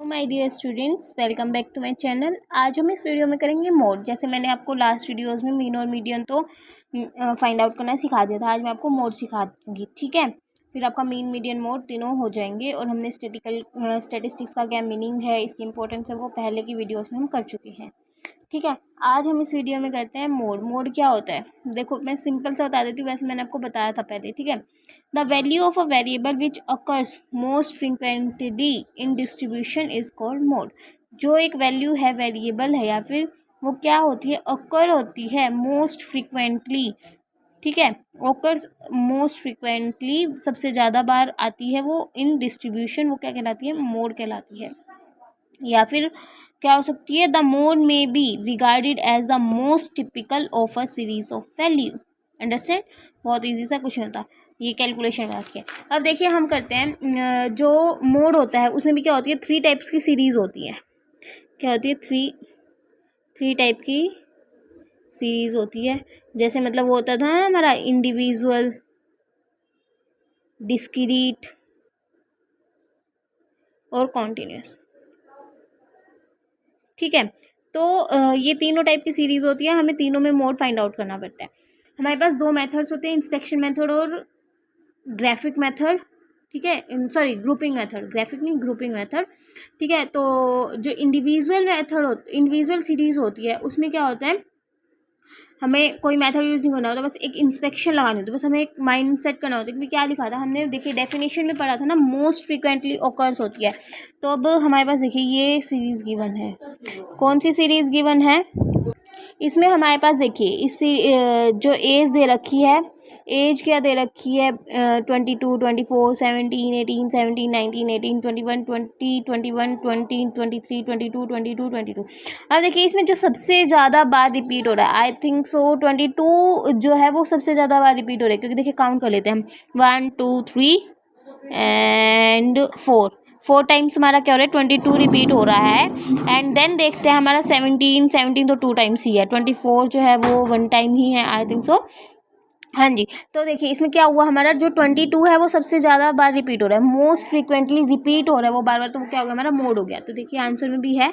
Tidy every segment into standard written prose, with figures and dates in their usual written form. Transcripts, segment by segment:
My dear students, welcome back to my channel. आज हम इस वीडियो में करेंगे मोड। जैसे मैंने आपको लास्ट वीडियोस में मीन और मीडियन तो फाइंड आउट करना सिखा दिया था, आज मैं आपको मोड सिखा दूँगी। ठीक है, फिर आपका मीन मीडियन मोड तीनों हो जाएंगे। और हमने स्टैटिस्टिक्स का क्या मीनिंग है, इसकी इंपॉर्टेंस है, वो पहले की वीडियोज़ में हम कर चुके हैं। ठीक है, आज हम इस वीडियो में करते हैं मोड। मोड क्या होता है, देखो मैं सिंपल सा बता देती हूँ, वैसे मैंने आपको बताया था पहले। ठीक है, the value of a variable which occurs most frequently in distribution is called mode. जो एक वैल्यू है, वेरिएबल है, या फिर वो क्या होती है, अकर होती है मोस्ट फ्रीक्वेंटली। ठीक है, ओकर्स मोस्ट फ्रीक्वेंटली, सबसे ज़्यादा बार आती है वो इन डिस्ट्रीब्यूशन, वो क्या कहलाती है, मोड कहलाती है। या फिर क्या हो सकती है, the mode may be regarded as the most typical of a series of value. Understand, बहुत इजी सा क्वेश्चन होता है, ये कैलकुलेशन करके। अब देखिए हम करते हैं, जो मोड होता है उसमें भी क्या होती है, 3 टाइप्स की सीरीज होती है। क्या होती है, थ्री टाइप की सीरीज होती है। जैसे मतलब वो होता था हमारा इंडिविजुअल, डिस्क्रीट और कॉन्टिन्यूस। ठीक है, तो ये तीनों टाइप की सीरीज होती है, हमें तीनों में मोड फाइंड आउट करना पड़ता है। हमारे पास 2 मेथड्स होते हैं, इंस्पेक्शन मेथड और ग्राफिक मेथड। ठीक है, सॉरी ग्रुपिंग मेथड, ग्राफिक नहीं, ग्रुपिंग मेथड। ठीक है, तो जो इंडिविजुअल सीरीज होती है उसमें क्या होता है, हमें कोई मेथड यूज़ नहीं करना होता, बस एक इंस्पेक्शन लगानी होती है। बस हमें एक माइंड सेट करना होता है कि क्या लिखा था हमने। देखिए डेफिनेशन में पढ़ा था ना, मोस्ट फ्रीक्वेंटली ओकर्स होती है। तो अब हमारे पास देखिए ये सीरीज़ गिवन है। कौन सी सीरीज़ गिवन है, इसमें हमारे पास देखिए इस जो एज दे रखी है, एज क्या दे रखी है, 22, 24, 17, 18, 17, 19, 18, 21, 20, 21, 20, 23, 22, 22, 22। अब देखिए इसमें जो सबसे ज़्यादा बार रिपीट हो रहा है, आई थिंक सो 22 जो है वो सबसे ज़्यादा बार रिपीट हो रहा है, क्योंकि देखिए काउंट कर लेते हैं हम, 1 2 3 एंड 4 टाइम्स हमारा क्या हो रहा है, 22 रिपीट हो रहा है। एंड देन देखते हैं हमारा 17 तो 2 टाइम्स ही है, 24 जो है वो 1 टाइम ही है, आई थिंक सो। हाँ जी, तो देखिए इसमें क्या हुआ, हमारा जो 22 है वो सबसे ज़्यादा बार रिपीट हो रहा है, मोस्ट फ्रीक्वेंटली रिपीट हो रहा है वो बार बार, तो वो क्या हो गया, हमारा मोड हो गया। तो देखिए आंसर में भी है,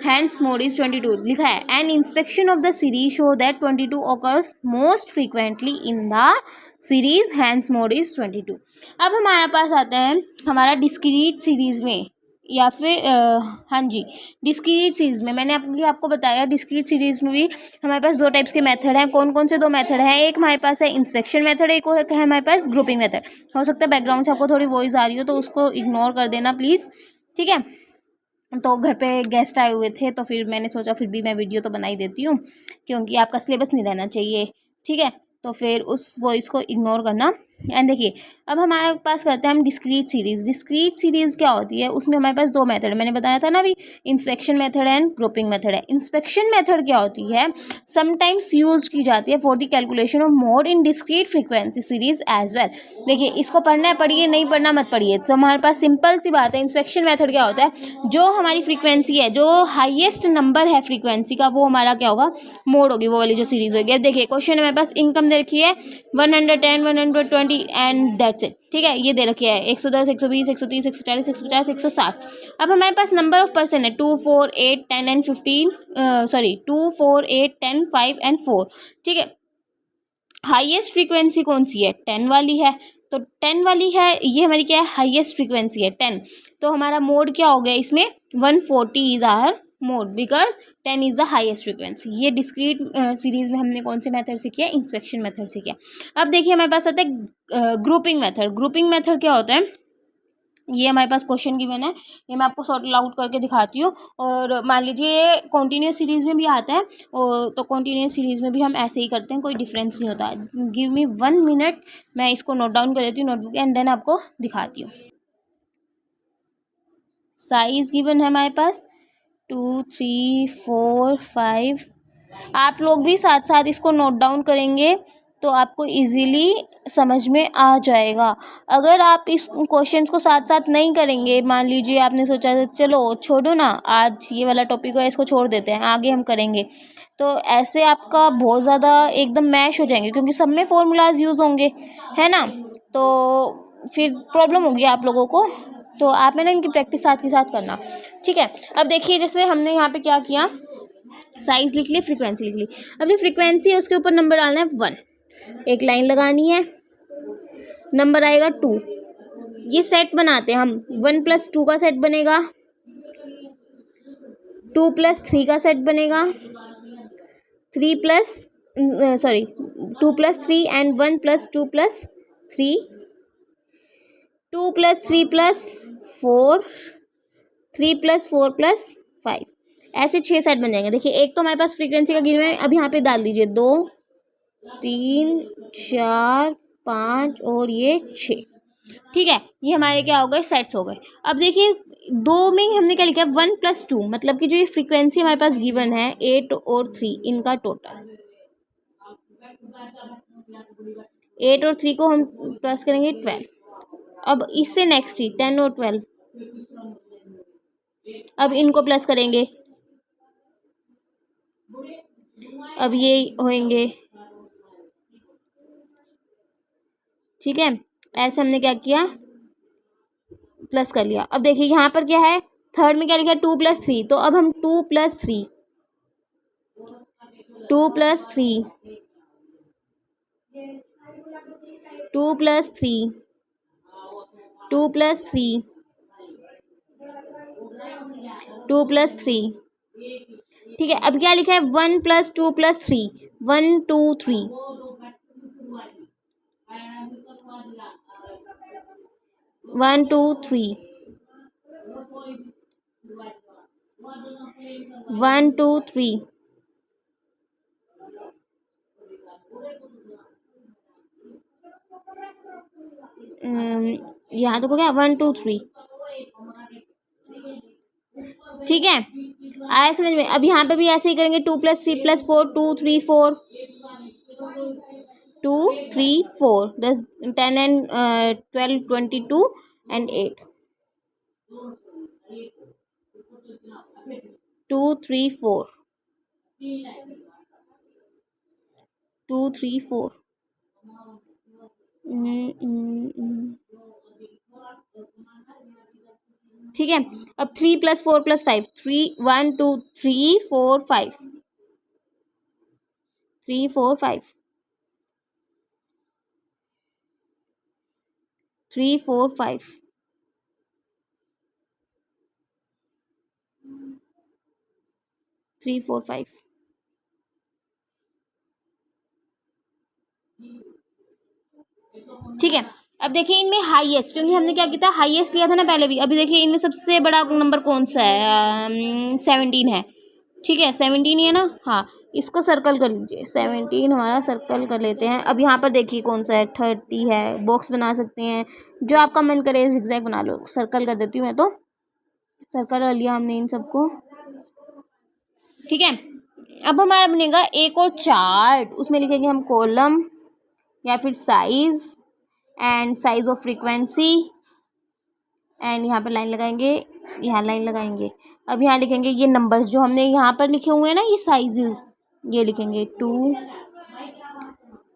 हैंस मोड इज 22 लिखा है। An inspection of the series show that 22 occurs most frequently in the series, hence mode is 22। अब हमारे पास आता है हमारा डिस्क्रीट सीरीज में, या फिर हाँ जी, डिस्क्रीट सीरीज में। मैंने आपको बताया डिस्क्रीट सीरीज में भी हमारे पास 2 टाइप्स के मेथड हैं। कौन कौन से 2 मेथड हैं, एक हमारे पास है इंस्पेक्शन मेथड, एक और है हमारे पास ग्रुपिंग मेथड। हो सकता है बैकग्राउंड से आपको थोड़ी वॉइस आ रही हो, तो उसको इग्नोर कर देना प्लीज़। ठीक है, तो घर पे गेस्ट आए हुए थे, तो फिर मैंने सोचा फिर भी मैं वीडियो तो बना ही देती हूँ, क्योंकि आपका सिलेबस नहीं रहना चाहिए। ठीक है, तो फिर उस वॉइस को इग्नोर करना। एंड देखिए अब हमारे पास करते हैं हम डिस्क्रीट सीरीज़। डिस्क्रीट सीरीज़ क्या होती है, उसमें हमारे पास 2 मेथड, मैंने बताया था ना अभी, inspection method and grouping method है। इंस्पेक्शन मेथड क्या होती है, समटाइम्स यूज की जाती है for the calculation of mode in discrete frequency series as well. देखिए इसको पढ़ना है पढ़िए, नहीं पढ़ना मत पढ़िए। तो हमारे पास सिंपल सी बात है, इंस्पेक्शन मेथड क्या होता है, जो हमारी फ्रीक्वेंसी है, जो हाईएस्ट नंबर है फ्रीक्वेंसी का, वो हमारा क्या होगा, मोड होगी, वो वाली जो सीरीज होगी। अब देखिए क्वेश्चन हमारे पास इनकम दे रखी है 110, 120 एंड दैट्स इट। ठीक है, ये दे रखी है 110, 120, 130, 140, 150, 160। अब हमारे पास नंबर ऑफ पर्सन है 2, 4, 8, 10 एंड 15, सॉरी 2, 4, 8, 10, 5 एंड 4। ठीक है, हाईएस्ट फ्रीक्वेंसी कौन सी है, 10 वाली है, तो 10 वाली है, ये हमारी क्या है, हाईएस्ट फ्रीक्वेंसी है 10। तो हमारा मोड क्या हो गया इसमें, 140 is our mode, because 10 is the highest frequency. ये डिस्क्रीट सीरीज में हमने कौन से मेथड से किया, इंस्पेक्शन मेथड से किया। अब देखिए हमारे पास आता है ग्रुपिंग मेथड। ग्रुपिंग मेथड क्या होता है, ये हमारे पास क्वेश्चन गिवन है, ये मैं आपको सॉर्ट आउट करके दिखाती हूँ। और मान लीजिए कॉन्टीन्यूस सीरीज़ में भी आता है, और तो कॉन्टीन्यूस सीरीज़ में भी हम ऐसे ही करते हैं, कोई डिफरेंस नहीं होता। गिव मी 1 मिनट, मैं इसको नोट डाउन कर लेती हूँ नोटबुक, एंड देन आपको दिखाती हूँ। साइज गिवन है हमारे पास 2, 3, 4, 5। आप लोग भी साथ साथ इसको नोट डाउन करेंगे तो आपको इजीली समझ में आ जाएगा। अगर आप इस क्वेश्चंस को साथ साथ नहीं करेंगे, मान लीजिए आपने सोचा चलो छोड़ो ना, आज ये वाला टॉपिक है इसको छोड़ देते हैं, आगे हम करेंगे, तो ऐसे आपका बहुत ज़्यादा एकदम मैश हो जाएंगे, क्योंकि सब में फॉर्मूलाज यूज़ होंगे, है ना, तो फिर प्रॉब्लम होगी आप लोगों को। तो आप ना इनकी प्रैक्टिस साथ के साथ करना, ठीक है। अब देखिए जैसे हमने यहाँ पे क्या किया, साइज लिख ली, फ्रीक्वेंसी लिख ली। अब ये फ्रीक्वेंसी है उसके ऊपर नंबर डालना है 1, एक लाइन लगानी है, नंबर आएगा 2। ये सेट बनाते हैं हम, 1+2 का सेट बनेगा, 2+3 का सेट बनेगा, 2+3 एंड 1+2+3, 2+3+4, 3+4+5, ऐसे 6 सेट बन जाएंगे। देखिए एक तो हमारे पास फ्रीक्वेंसी का गिवन है, अब यहाँ पे डाल दीजिए 2, 3, 4, 5 और ये 6, ठीक है। ये हमारे क्या हो गए, सेट्स हो गए। अब देखिए 2 में हमने क्या लिखा है, 1+2, मतलब कि जो ये फ्रीक्वेंसी हमारे पास गिवन है 8 और 3, इनका टोटल 8 और 3 को हम प्लस करेंगे 12। अब इससे नेक्स्ट ही 10 और 12, अब इनको प्लस करेंगे, अब ये होंगे, ठीक है। ऐसे हमने क्या किया, प्लस कर लिया। अब देखिए यहाँ पर क्या है, थर्ड में क्या लिखा है, 2+3, तो अब हम 2+3, 2+3, 2+3, 2+3, 2+3, ठीक है। अब क्या लिखा है, 1+2+3, 1 2 3, 1 2 3, 1 2 3, यहाँ तो क्या 1 2 3, ठीक है। आया समझ में। अब यहाँ पे भी ऐसे ही करेंगे, 2+3+4, 2 3 4, 2 3 4, 10 and 12 22 and 8, 2 3 4, 2 3 4, ठीक है। अब 3+4+5, 3 1 2 3 4 5, 3 4 5, 3 4 5, 3 4 5, ठीक है। अब देखिए इनमें हाईएस्ट, क्योंकि हमने क्या किया था, हाईएस्ट लिया था ना पहले भी। अभी देखिए इनमें सबसे बड़ा नंबर कौन सा है, 17 है, ठीक है। 17 ही है ना, हाँ, इसको सर्कल कर लीजिए, 17 हमारा सर्कल कर लेते हैं। अब यहाँ पर देखिए कौन सा है, 30 है, बॉक्स बना सकते हैं, जो आपका मन करे जिगजैग बना लो। सर्कल कर देती हूँ मैं, तो सर्कल कर लिया हमने इन सबको, ठीक है। अब हमारा बनेगा एक और चार्ट, उसमें लिखेंगे हम कॉलम या फिर size and size of frequency, and यहाँ पर लाइन लगाएंगे, यहाँ लाइन लगाएंगे। अब यहाँ लिखेंगे ये नंबर्स जो हमने यहाँ पर लिखे हुए हैं ना, ये साइजेस, ये लिखेंगे 2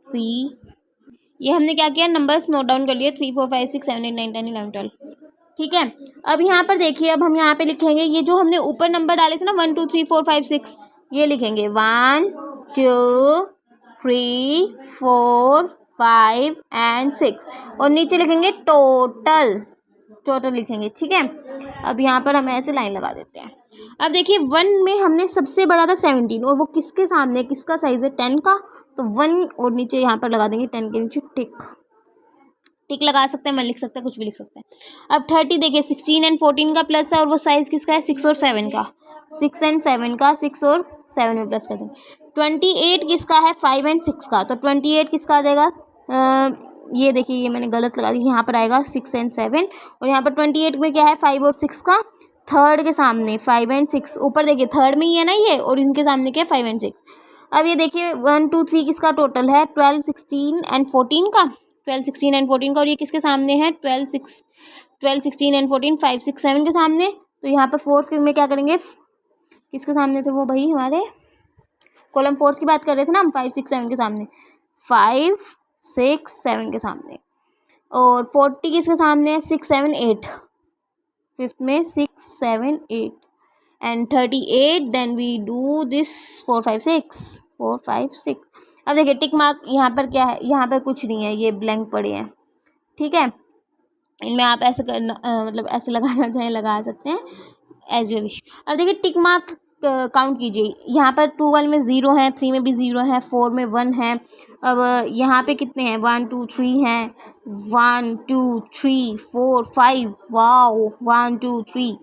3, ये हमने क्या किया, नंबर्स नोट डाउन कर लिए, 3 4 5 6 7 8 9 10 11 12, ठीक है। अब यहाँ पर देखिए, अब हम यहाँ पे लिखेंगे ये जो हमने ऊपर नंबर डाले थे ना, 1 2 3 4 5 6, ये लिखेंगे 1 2 3 4 5 एंड 6, और नीचे लिखेंगे टोटल, टोटल लिखेंगे, ठीक है। अब यहाँ पर हम ऐसे लाइन लगा देते हैं। अब देखिए 1 में हमने सबसे बड़ा था 17, और वो किसके सामने, किसका साइज है, 10 का, तो 1 और नीचे यहाँ पर लगा देंगे 10 के नीचे टिक, टिक लगा सकते हैं, मैं लिख सकते हैं, कुछ भी लिख सकते हैं। अब 30 देखिए 16 एंड 14 का प्लस है, और वो साइज किसका है, 6 और 7 का, 6 एंड 7 का, 6 और 7 में प्लस कर देंगे। 28 किसका है, 5 एंड 6 का, तो 28 किसका आ जाएगा, ये देखिए ये मैंने गलत लगा दी, यहाँ पर आएगा 6 एंड 7, और यहाँ पर 28 में क्या है, 5 और 6 का, थर्ड के सामने 5 एंड 6, ऊपर देखिए थर्ड में ही है ना ये, और इनके सामने क्या है, 5 एंड 6। अब ये देखिए 1 2 3 किसका टोटल है, 12 16 एंड 14 का, 12 16 एंड 14 का, और ये किसके सामने है, 12 16 एंड 14 5 6 7 के सामने। तो यहाँ पर फोर्थ में क्या करेंगे, किसके सामने थे वो भाई, हमारे कॉलम फोर्थ की बात कर रहे थे ना हम, 5 6 7 के सामने, 5 6 7 के सामने, और 40 किसके सामने है, 6 7 8, फिफ्थ में 6 7 8 and 38, then we do this 4 5 6 4 5 6। अब देखिए टिक मार्क यहाँ पर क्या है, यहाँ पर कुछ नहीं है, ये ब्लैंक पड़े हैं, ठीक है। इनमें आप ऐसे करना मतलब ऐसे लगाना चाहें लगा सकते हैं, एज यू विश। अब देखिए टिक मार्क काउंट कीजिए, यहाँ पर 2 वाले में 0 है, 3 में भी 0 है, 4 में 1 है। अब यहाँ पे कितने हैं, 1 2 3 हैं, 1 2 3 4 5, वाओ 1 2 3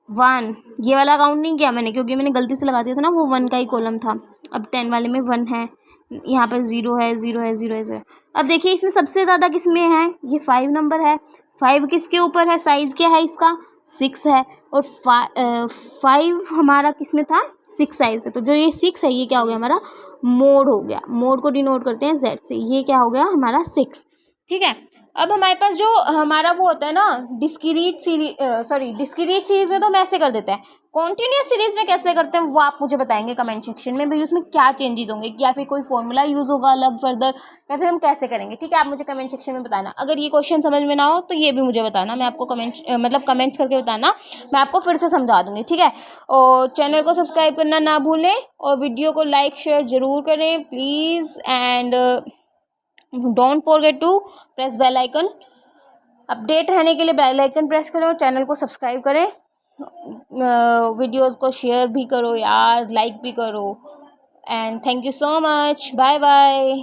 1। ये वाला काउंट नहीं किया मैंने क्योंकि मैंने गलती से लगा दिया था ना, वो 1 का ही कॉलम था। अब 10 वाले में 1 है, यहाँ पर 0 है 0 है 0 है 0 है। अब देखिए इसमें सबसे ज़्यादा किस में है, ये 5 नंबर है। 5 किसके ऊपर है, साइज़ क्या है इसका, 6 है। और 5 हमारा किस में था, 6 साइज़ पे। तो जो ये 6 है ये क्या हो गया हमारा, मोड हो गया। मोड को डिनोट करते हैं Z से, ये क्या हो गया हमारा 6, ठीक है। अब हमारे पास जो हमारा वो होता है ना डिस्क्रीट सीरीज, डिस्क्रीट सीरीज में तो हम ऐसे कर देते हैं। कॉन्टिन्यूस सीरीज में कैसे करते हैं वो आप मुझे बताएंगे कमेंट सेक्शन में, भाई उसमें क्या चेंजेस होंगे, या फिर कोई फॉर्मूला यूज़ होगा अलग फर्दर, या फिर हम कैसे करेंगे, ठीक है। आप मुझे कमेंट सेक्शन में बताना। अगर ये क्वेश्चन समझ में ना हो तो ये भी मुझे बताना, मैं आपको कमेंट्स करके बताना, मैं आपको फिर से समझा दूँगी, ठीक है। और चैनल को सब्सक्राइब करना ना भूलें, और वीडियो को लाइक शेयर ज़रूर करें please, and don't forget to press bell icon. Update रहने के लिए बेल आइकन प्रेस करें और चैनल को सब्सक्राइब करें। वीडियोस को शेयर भी करो यार, लाइक भी करो, and thank you so much, bye bye.